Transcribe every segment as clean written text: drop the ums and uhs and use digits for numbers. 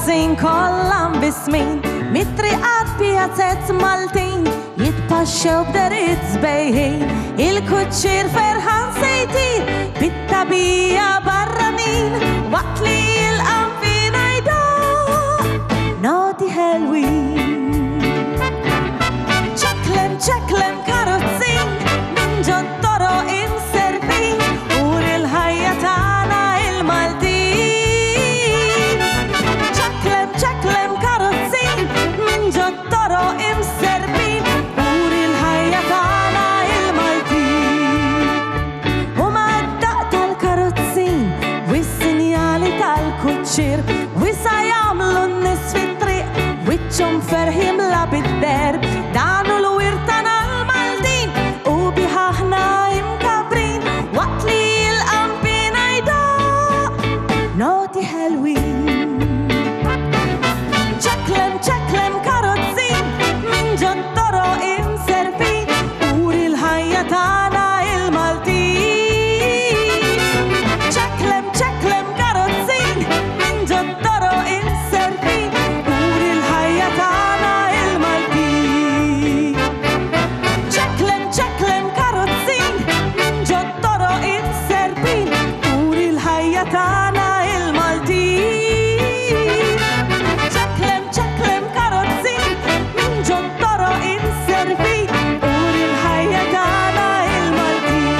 karozzin kollan bismin mitriqat pjazzett Maltin jitpaxxew b'derit zbejħin il-kuċċier ferħan sejtir bit-tabija barranin waqt li jilqam fina jda Naughty Halloween ċeklem karozzin minn ġod toroq imservin ur il-ħajja tagħna il-Maltin ċeklem karozzin minn ġod toroq imservin ur il-ħajja tagħna il-Maltin u mad-daq tal-karozzin wis-sinjali tal-kuċċier wisa jagħmlu n-nies fit-triq wiċċhom ferħim la bid-derb dan hu l-wir tagħna l-Maltin u biħaħna imkabrin waqt li jilqam bina jda Naughty Halloween ċeklem karozzin minn ġod toroq imservin ur il-ħajja tagħna il-Maltin ċeklem karozzin minn ġod toroq imservin ur il-ħajja tagħna il-Maltin ċeklem karozzin minn ġod toroq imservin ur il-ħajja tagħna il-Maltin ċeklem karozzin minn ġod toroq imservin ur il-ħajja tagħna il-Maltin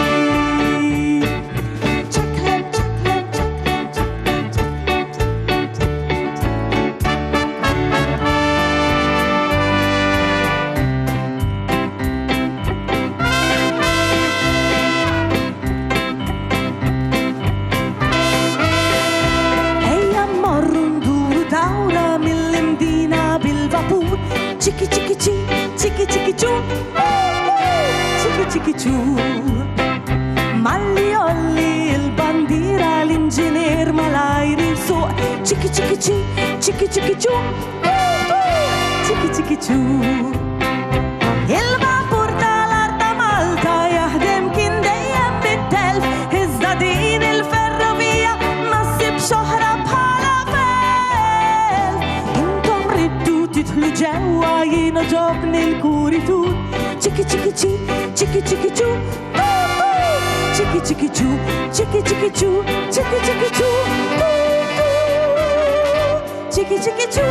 Ejja mmorru nduru dawra mill-imdina bil-vapur ċiki ċiki ċi, ċiki ċiki ċu ċiki ċiki ċu Malli olli il-bandira l-inġinier malajr il-suq ċiki ċiki ċi, ċiki ċiki ċu ċiki ċiki ċu Il-vapur tal-art ta' Malta jaħdem kien dejjem bit-telf iżda din il-ferrovija ma ssibx oħra bħala felf Intom riddu tidħlu ġewwa jiena ġobni l-kuritur ċiki ċiki ċi, ċiki ċiki ċu ċiki ċiki ċu, ċiki ċiki ċu, ċiki ċiki ċu ċiki ċiki ċu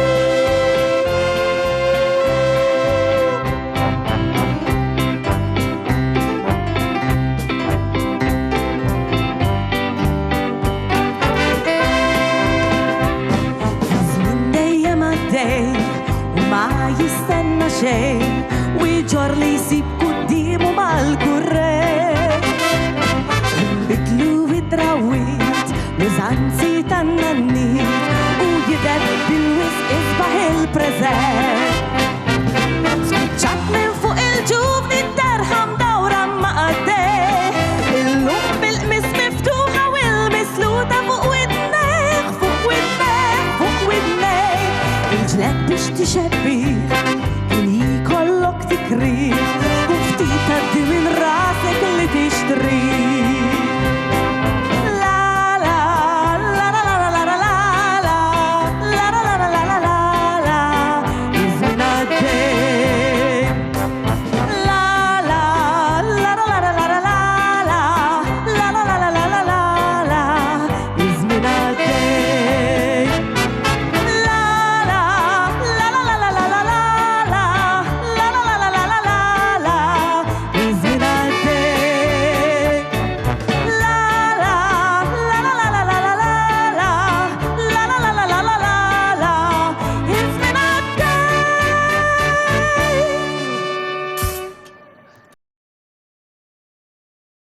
Żmien dejjem għaddej u ma jistenna xejn u jġor li jsib qudiemu mal-kurrent Inbidlu id-drawwiet l-użanzi tan-nannit u jidher bil-wisq isbaħ il-preżent Spiċċat minn fuq il-ġubna